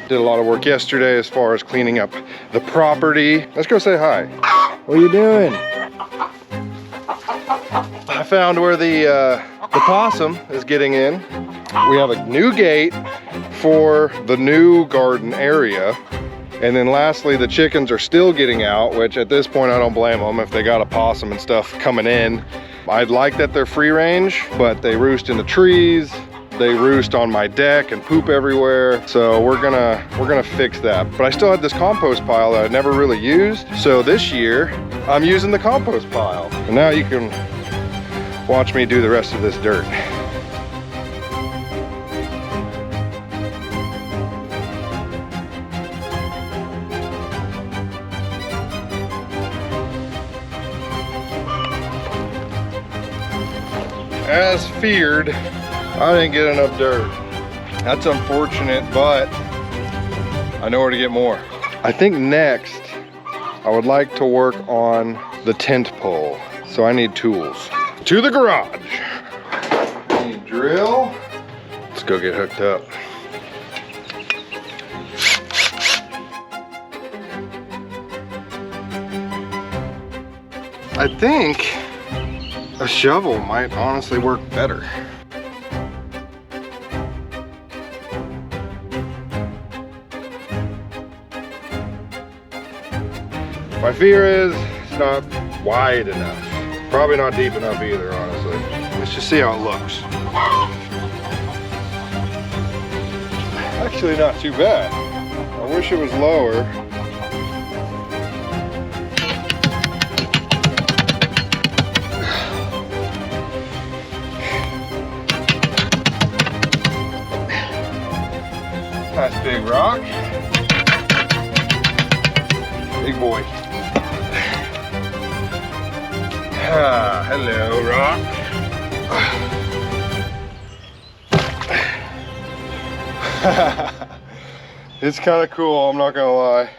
Did a lot of work yesterday as far as cleaning up the property. Let's go say hi. What are you doing? I found where the possum is getting in. We have a new gate for the new garden area. And then lastly, the chickens are still getting out, which at this point I don't blame them if they got a possum and stuff coming in. I'd like that they're free range, but they roost in the trees. They roost on my deck and poop everywhere. So we're gonna fix that. But I still had this compost pile that I never really used. So this year I'm using the compost pile. And now you can watch me do the rest of this dirt. As feared, I didn't get enough dirt. That's unfortunate, but I know where to get more. I think next, I would like to work on the tent pole. So I need tools. To the garage. I need drill. Let's go get hooked up. I think a shovel might honestly work better. My fear is it's not wide enough. Probably not deep enough either, honestly. Let's just see how it looks. Actually not too bad. I wish it was lower. Nice big rock. Big boy. Ah, hello, rock. It's kind of cool, I'm not gonna lie.